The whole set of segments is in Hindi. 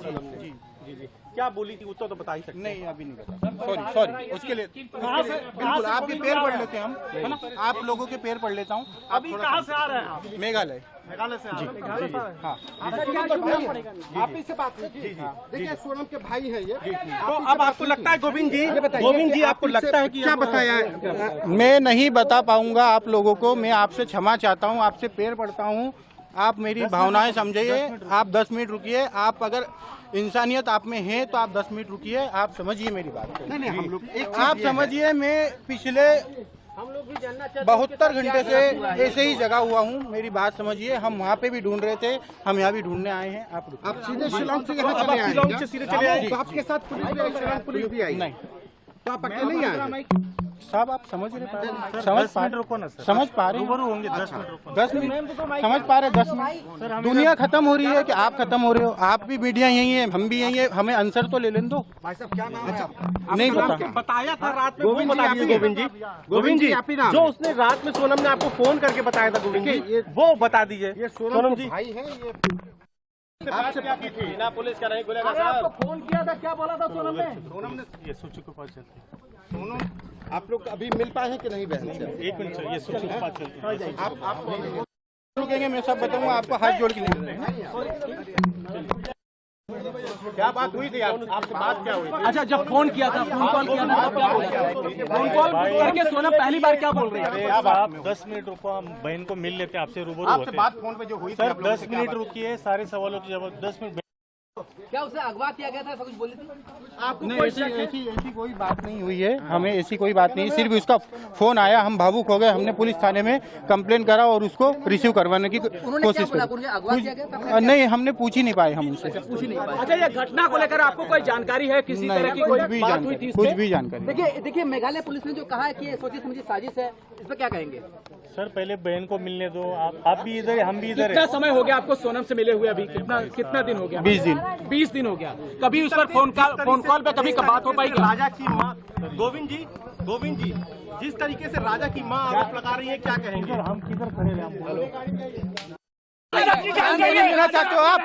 जी जी जी क्या बोली थी उत्तर तो बता ही सकते नहीं, अभी नहीं बता। सॉरी उसके लिए बिल्कुल आपके पैर पढ़ लेते हैं हम, है ना? आप लोगों के पैर पढ़ लेता हूँ। अभी कहाँ से आ रहे हैं आप? मेघालय से आ रहे हैं। हाँ, आप इससे बात कीजिए। देखिए सोनम के भाई है ये। तो अब आपको लगता है गोविंद जी आपको लगता है कि क्या बताया है? मैं नहीं बता पाऊंगा आप लोगों को। मैं आपसे क्षमा चाहता हूँ, आपसे पैर पड़ता हूँ। आप मेरी भावनाएं समझिए। आप 10 मिनट रुकिए। आप अगर इंसानियत आप में है तो आप 10 मिनट रुकिए। आप समझिए मेरी बात को। नहीं हम लोग आप समझिए, मैं पिछले 72 घंटे से ऐसे ही जगा हुआ हूँ। मेरी बात समझिए। हम वहाँ पे भी ढूंढ रहे थे, हम यहाँ भी ढूंढने आए हैं। आप सीधे शिलोंग से यहाँ चले आए? शिलोंग से सीधे चले आए? तो आपके साथ पुलिस भी आई? नहीं, तो आप अकेले ही आए? साहब आप समझ रहे समझ पा रहे होंगे 10 मिनट समझ पा रहे 10 मिनट। दुनिया खत्म हो रही है कि आप खत्म हो रहे हो? आप भी मीडिया यही है, हम भी यही है। हमें आंसर तो ले लेने दो। भाई साहब क्या नाम है? नहीं बता। बताया था रात में, गोविंद जी जो उसने रात में सोनम ने आपको फोन करके बताया था गोविंद जी, वो बता दीजिए। ये सोनम जी भाई है ये। आपसे क्या की थी? बिना पुलिस का नहीं खुलेगा अरे आपको फोन किया था, क्या बोला था सोनम ने? सोनम ने ये सोचो के पास चलते। सोनम आप लोग अभी मिल पाए हैं कि नहीं बहन से? 1 मिनट सर, ये सोचो के पास चलते। आप रुकेंगे, मैं सब बताऊंगा आपको। हाथ जोड़ के नहीं। क्या बात हुई थी आपसे बात क्या हुई? अच्छा, जब फोन किया था, फोन कॉल किया था, तब क्या बोला? फोन कॉल करके सोनम पहली बार क्या बोल रही है? अब आप 10 मिनट रुको, हम बहन को मिल लेते हैं, आपसे रूबरू होते आपसे बात फोन पे जो हुई सर। 10 मिनट रुकिए, सारे सवालों की जवाब 10 मिनट। क्या उसे अगवा किया गया था, ऐसा कुछ बोली थी? आपको नहीं, ऐसी कोई बात नहीं हुई है। हमें ऐसी कोई बात नहीं। सिर्फ उसका फोन आया, हम भावुक हो गए। हमने पुलिस थाने में कंप्लेन करा और उसको रिसीव करवाने की कोशिश की। नहीं, हमने पूछ ही नहीं पाए हम उनसे। अच्छा, ये घटना को लेकर आपको कोई जानकारी है? किसी तरह की कोई बात हुई थी? कुछ भी जानकारी। देखिए मेघालय पुलिस ने जो कहा है कि ये सोची समझी साजिश है, इस पर क्या कहेंगे? सर पहले बहन को मिलने दो। आप भी इधर है, हम भी इधर कितना है। समय हो गया आपको सोनम से मिले हुए? अभी कितना दिन हो गया? 20 दिन। 20 दिन हो गया। कभी उस पर फोन कॉल पे कभी बात हो पाई? राजा की माँ गोविंद जी जिस तरीके से राजा की माँ आरोप लगा रही है, क्या कहेंगे? हम किधर खड़े हैं? लेना चाहते हो आप?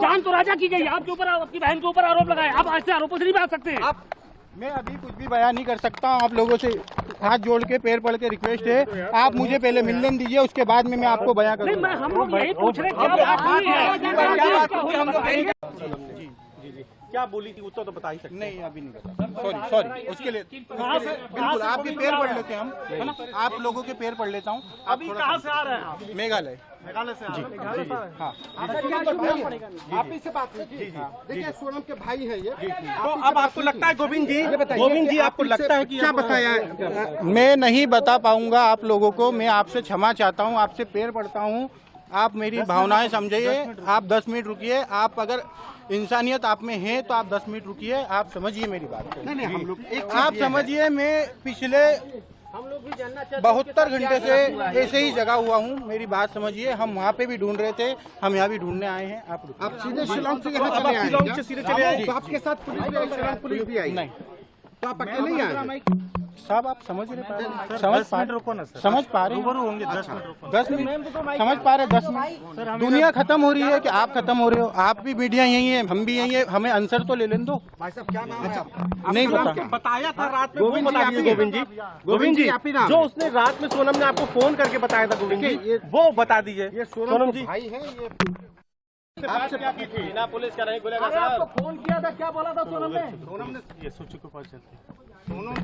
जान तो राजा की गई, आपके ऊपर, आपकी बहन के ऊपर आरोप लगाए। आप ऐसे आरोपों से नहीं बच सकते। आप मैं अभी कुछ भी बयान नहीं कर सकता हूँ। आप लोगों से हाथ जोड़ के पैर पड़ के रिक्वेस्ट है, आप मुझे पहले मिलने दीजिए, उसके बाद में मैं आपको बयान करूँगा। हम लोग यही पूछ रहे हैं क्या बात हुई है? क्या बोली थी उत्तर तो बता ही सकते। नहीं, अभी नहीं बता। सॉरी उसके लिए बिल्कुल आपके पैर पढ़ लेते हैं हम, है ना? आप लोगों के पैर पढ़ लेता हूँ। अभी कहाँ से आ रहे हैं आप? मेघालय से आ रहे हैं। हाँ, आप इससे बात कीजिए। देखिए सोनम के भाई है ये। तो अब आपको लगता है गोविंद जी आपको लगता है कि क्या बताया है? मैं नहीं बता पाऊंगा आप लोगों को। मैं आपसे क्षमा चाहता हूँ, आपसे पैर पड़ता हूँ। आप मेरी भावनाएं समझिए। आप 10 मिनट रुकिए। आप अगर इंसानियत आप में है तो आप 10 मिनट रुकिए। आप समझिए मेरी बात को। नहीं हम लोग आप समझिए, मैं पिछले 72 घंटे से ऐसे ही जगा हुआ हूँ। मेरी बात समझिए। हम वहाँ पे भी ढूंढ रहे थे, हम यहाँ भी ढूंढने आए हैं। आप सीधे शिलोंग से यहाँ चले आए? शिलोंग से सीधे चले आए? तो आपके साथ पुलिस भी आई? नहीं, तो आप अकेले ही आए? साहब आप समझ रहे रुको ना सर। समझ पा रहे रूबरू होंगे 10 मिनट रुको। 10 मिनट समझ पा रहे 10 मिनट। दुनिया खत्म हो रही है कि आप खत्म हो रहे हो? आप भी मीडिया यही है, हम भी यही है। हमें आंसर तो ले लेने दो। भाई साहब क्या नाम है? नहीं बता। बताया था रात में, गोविंद जी जो उसने रात में सोनम ने आपको फोन करके बताया था गोविंद जी, वो बता दीजिए। ये सोनम जी भाई है ये। आपसे क्या की थी? बिना पुलिस का नहीं खुलेगा अरे आपको फोन किया था, क्या बोला था सोनम ने? सोनम ने ये सोचो के पास चलते। सोनम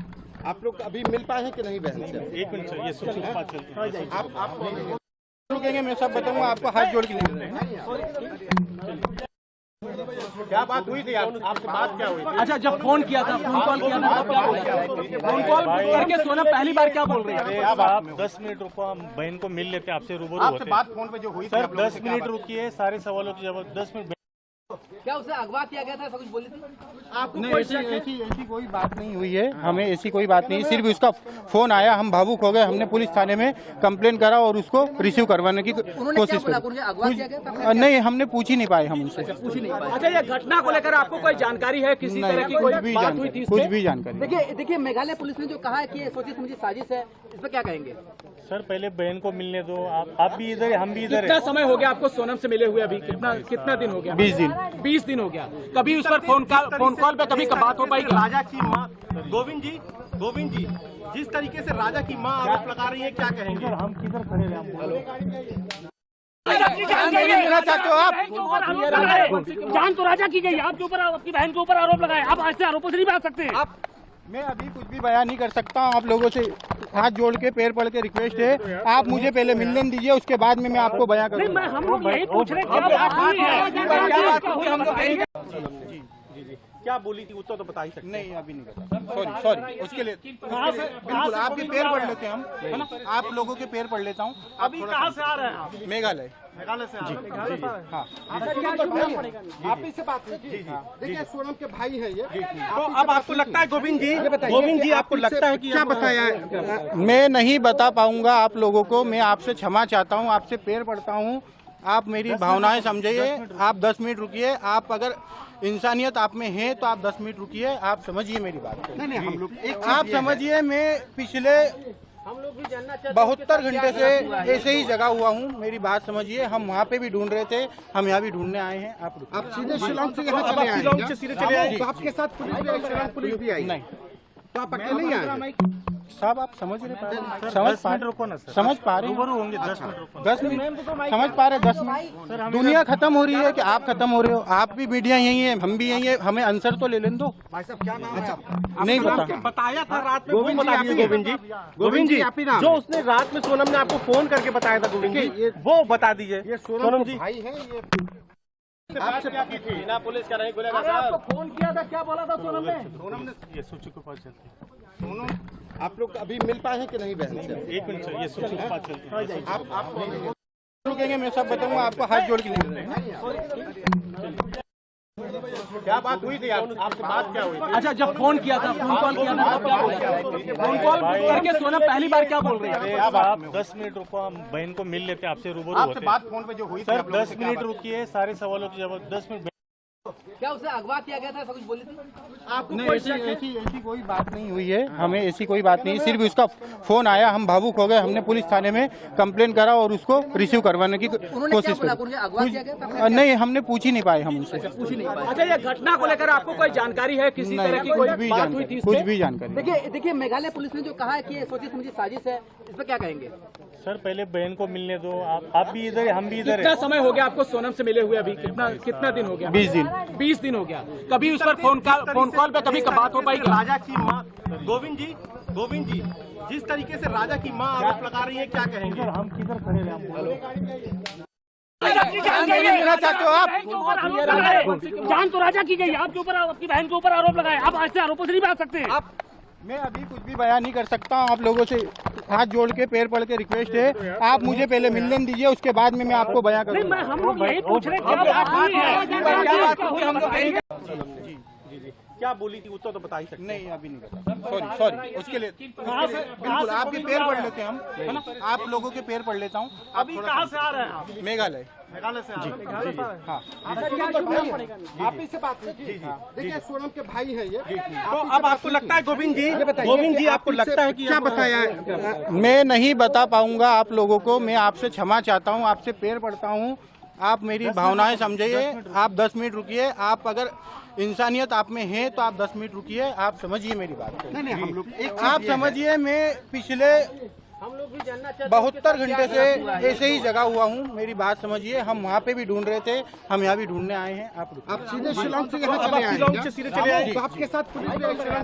आप लोग अभी मिल पाए हैं कि नहीं बहन से? 1 मिनट सर, ये सोचो के पास चलते। आप रुकेंगे, मैं सब बताऊंगा आपको। हाथ जोड़ के नहीं। क्या बात हुई थी आपसे बात क्या हुई? अच्छा, जब फोन किया था, फोन कॉल किया था, तब क्या बोला? फोन कॉल करके सोनम पहली बार क्या बोल रही है? अब आप 10 मिनट रुको, हम बहन को मिल लेते हैं, आपसे रूबरू होते हैं। बात फोन पे जो हुई सर 10 मिनट रुकिए, सारे सवालों की जवाब 10 मिनट। क्या उसे अगवा किया गया था, ऐसा कुछ बोली थी? नहीं, ऐसी कोई बात नहीं हुई है। हमें ऐसी कोई बात नहीं। सिर्फ उसका फोन आया, हम भावुक हो गए। हमने पुलिस थाने में कंप्लेन करा और उसको रिसीव करवाने की कोशिश की। नहीं, हमने पूछ ही नहीं पाए हम उनसे। अच्छा, ये घटना को लेकर आपको कोई जानकारी है? किसी तरह की कोई बात हुई थी? कुछ भी जानकारी। देखिए मेघालय पुलिस ने जो कहा है कि ये सोची समझी साजिश है, इस पर क्या कहेंगे? सर पहले बहन को मिलने दो, आप भी इधर है, हम भी इधर कितना है। समय हो गया आपको सोनम से मिले हुए? अभी कितना दिन हो गया? 20 दिन। 20 दिन हो गया। कभी उस पर फोन कॉल पे कभी बात हो पाई? राजा की माँ गोविंद जी, जिस तरीके से राजा की माँ आरोप लगा रही है, क्या कहेंगे? हम किधर खड़े रहे? देना चाहते हो आप? जान तो राजा की गई, आपके ऊपर, आपकी बहन के ऊपर आरोप लगाए, आप ऐसे आरोपों से नहीं बच सकते। मैं अभी कुछ भी बयान नहीं कर सकता हूँ। आप लोगों से हाथ जोड़ के पैर पड़ के रिक्वेस्ट है, आप मुझे पहले मिलने दीजिए, उसके बाद में मैं आपको बयान नहीं, करूँगा। हम लोग यही पूछ रहे हैं, क्या बात हुई है? क्या बोली थी, उत्तर तो बता ही सकते। नहीं, अभी नहीं बता। सॉरी, उसके लिए बिल्कुल आपके पैर पड़ लेते हैं हम, है ना? आप लोगों के पैर पड़ लेता हूँ। अभी कहाँ से आ रहे हैं आप? मेघालय से आ रहे हैं। हाँ। आप ही से बात कीजिए। देखिए सोनम के भाई है ये। तो अब आपको लगता है गोविंद जी आपको लगता है कि क्या बताया? मैं नहीं बता पाऊंगा आप लोगों को। मैं आपसे क्षमा चाहता हूं, आपसे पैर पड़ता हूं। आप मेरी भावनाएं समझिए। आप 10 मिनट रुकिए। आप अगर इंसानियत आप में है तो आप 10 मिनट रुकिए। आप समझिए मेरी बात को। नहीं, हम लोग आप समझिए, मैं पिछले 72 घंटे से ऐसे ही जगा हुआ हूँ। मेरी बात समझिए। हम वहाँ पे भी ढूंढ रहे थे, हम यहाँ भी ढूंढने आए हैं। आप सीधे शिलांग से यहाँ चले आए? शिलांग से सीधे चले आए? तो आपके साथ पुलिस भी आई? नहीं, तो आप अकेले ही आए? साहब आप समझ रहे, समझ पा रहे, समझ पा रहे होंगे। 10 मिनट समझ पा रहे। 10 मिनट दुनिया खत्म हो रही है कि आप खत्म हो रहे हो? आप भी मीडिया यही है, हम भी यही है। हमें आंसर तो ले लेने दो। भाई साहब क्या नाम है? नहीं बता। बताया था रात में, वो बता दीजिए गोविंद जी आप ही नाम? जो उसने रात में सोनम ने आपको फोन करके बताया था गोविंद जी, वो बता दीजिए। ये सोनम जी भाई है ये। आपसे क्या की थी? बिना पुलिस का नहीं खुलेगा अरे आपको फोन किया था, क्या बोला था सोनम ने? ये सूची को पास चलती सोनम आप लोग अभी मिल पाए हैं कि नहीं बहन से? 1 मिनट सर, ये सूची को पास चलती है। आप रुकेंगे, मैं सब बताऊंगा आपको। हाथ जोड़ के नहीं। क्या बात हुई थी? आपसे बात क्या हुई? अच्छा, जब फोन किया था, फोन कॉल किया था, तब क्या बोल रहे थे? फोन कॉल करके सोनम पहली बार क्या बोल रही है? अब आप 10 मिनट रुको, हम बहन को मिल लेते हैं, आपसे रूबरू होते हैं। बात फोन पे जो हुई सर 10 मिनट रुकिए, सारे सवालों के जवाब 10 मिनट। क्या उसे अगवा किया गया था, ऐसा कुछ बोली थी? नहीं, ऐसी कोई बात नहीं हुई है। हमें ऐसी कोई बात नहीं। सिर्फ उसका फोन आया, हम भावुक हो गए। हमने पुलिस थाने में कंप्लेन करा और उसको रिसीव करवाने की कोशिश की। नहीं, हमने पूछ ही नहीं पाए हम उनसे। अच्छा, ये घटना को लेकर आपको कोई जानकारी है? किसी तरह की कोई बात हुई थी? कुछ भी जानकारी। देखिए मेघालय पुलिस ने जो कहा है कि ये सोची समझी साजिश है, इस पर क्या कहेंगे? सर पहले बहन को मिलने दो, आप भी इधर है, हम भी इधर कितना है। समय हो गया आपको सोनम से मिले हुए? अभी कितना दिन हो गया? 20 दिन। 20 दिन हो गया। कभी उस पर फोन कॉल पे कभी बात हो पाई? राजा की माँ गोविंद जी, जिस तरीके से राजा की माँ आरोप लगा रही है, क्या कहेंगे? हम किधर खड़े रहे? देना चाहते हो आप? जान तो राजा की गई, आपके ऊपर, आपकी बहन के ऊपर आरोप लगाए, आप ऐसे आरोपों से नहीं बच सकते। मैं अभी कुछ भी बयान नहीं कर सकता हूँ। आप लोगों से हाथ जोड़ के पैर पड़ के रिक्वेस्ट है, आप मुझे पहले मिलने दीजिए, उसके बाद में मैं आपको बयान नहीं, करूँगा। हम लोग यही पूछ रहे हैं, क्या बात हुई है? क्या बोली थी, उत्तर तो बता ही सकते। नहीं, अभी नहीं बता। सॉरी, उसके लिए बिल्कुल आपके पैर पड़ लेते हैं हम, है ना? आप लोगों के पैर पड़ लेता हूँ। अभी कहाँ से आ रहे हैं आप? मेघालय से आ रहे हैं? हाँ। आप ही से बात कीजिए। देखिए सोनम के भाई है ये। तो अब आपको लगता है गोविंद जी आपको लगता है कि क्या बताया? मैं नहीं बता पाऊंगा आप लोगों को। मैं आपसे क्षमा चाहता हूँ, आपसे पैर पड़ता हूँ। आप मेरी भावनाएं समझिए। आप 10 मिनट रुकिए। आप अगर इंसानियत आप में है तो आप 10 मिनट रुकिए। आप समझिए मेरी बात को। नहीं, हम लोग आप समझिए, मैं पिछले 72 घंटे से ऐसे ही जगा हुआ हूँ। मेरी बात समझिए। हम वहाँ पे भी ढूंढ रहे थे, हम यहाँ भी ढूंढने आए हैं। आप सीधे शिलांग से यहाँ चले आए? शिलांग से सीधे चले आए? तो आपके साथ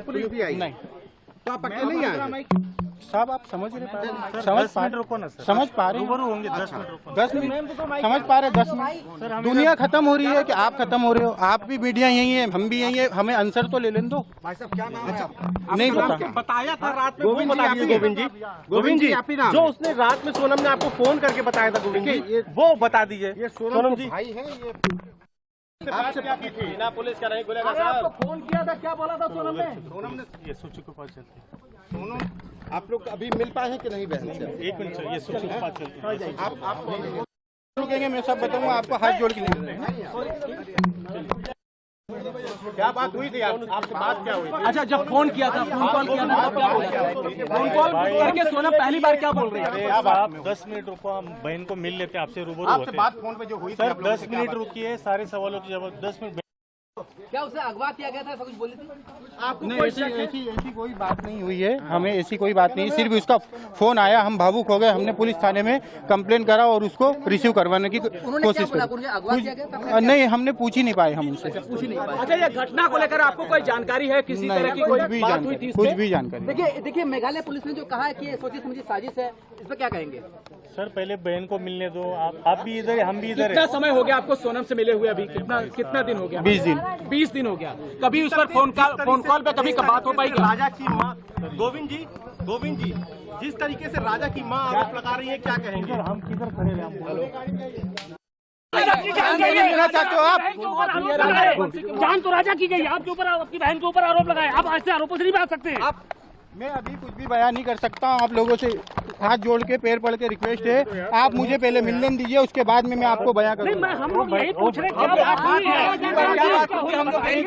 पुलिस भी आई? नहीं, तो आप अकेले ही आए? साहब आप समझ रहे, समझ पा रहे, समझ पा रहे होंगे। 10 मिनट समझ पा रहे। 10 मिनट दुनिया खत्म हो रही है कि आप खत्म हो रहे हो? आप भी मीडिया यही है, हम भी यही है। हमें आंसर तो ले लेने दो। भाई साहब क्या नाम है? नहीं बता। बताया था रात में, वो बता दीजिए गोविंद जी आप ही नाम? जो उसने रात में सोनम ने आपको फोन करके बताया था गोविंद जी, वो बता दीजिए। ये सोनम जी भाई है ये। आपसे क्या की थी? बिना पुलिस का नहीं खुलेगा। अरे आपको फोन किया था, क्या बोला था सोनम ने? ये सूची को पास चलती है। सोनम आप लोग अभी मिल पाए हैं कि नहीं बहन से? 1 मिनट सर, ये सूची को पास चलती है। आप रुकेंगे, मैं सब बताऊंगा आपको। हाथ जोड़ के नहीं। क्या बात हुई थी आपसे बात क्या हुई? अच्छा, जब फोन किया था, फोन कॉल किया था, तब क्या बोला? फोन कॉल करके सोनम पहली बार क्या बोल रही है? अरे अब आप 10 मिनट रुको, हम बहन को मिल लेते हैं, आपसे रूबरू आपसे होते बात हैं। फोन पे जो हुई थी सर आप लोगों 10 से क्या मिनट बात? रुकिए, सारे सवालों के जवाब 10 मिनट। क्या उसे अगवा किया गया था, ऐसा कुछ बोली थी? आपको नहीं, कोई ऐसी कोई बात नहीं हुई है, हमें ऐसी कोई बात नहीं, सिर्फ उसका फोन आया, हम भावुक हो गए, हमने पुलिस थाने में कंप्लेन करा और उसको रिसीव करवाने की कोशिश की। नहीं, हमने पूछ ही नहीं पाए हम उनसे, अच्छा, ये घटना को लेकर आपको कोई जानकारी है? किसी तरह की कोई बात हुई थी? कुछ भी जानकारी। देखिए मेघालय पुलिस ने जो कहा है कि ये सोची समझी साजिश है, इस पर क्या कहेंगे? सर पहले बहन को मिलने दो, आप भी इधर है, हम भी इधर कितना है। समय हो गया आपको सोनम से मिले हुए? अभी कितना दिन हो गया? 20 दिन। 20 दिन हो गया। कभी उस पर फोन कॉल पे कभी बात हो पाई? राजा की माँ गोविंद जी जिस तरीके से राजा की माँ आरोप लगा रही है, क्या कहेंगे? हम किधर खड़े रहे? लेना चाहते हो आप? जान तो राजा की गई, आपके ऊपर, आपकी बहन के ऊपर आरोप लगाए, आप ऐसे आरोपों से नहीं बच सकते। मैं अभी कुछ भी बयान नहीं कर सकता हूँ, आप लोगों से हाथ जोड़ के पैर पड़ के रिक्वेस्ट है, आप मुझे पहले मिलने दीजिए, उसके बाद में मैं आपको बयान करूँगा। हम लोग यही पूछ रहे हैं, क्या बात हुई है?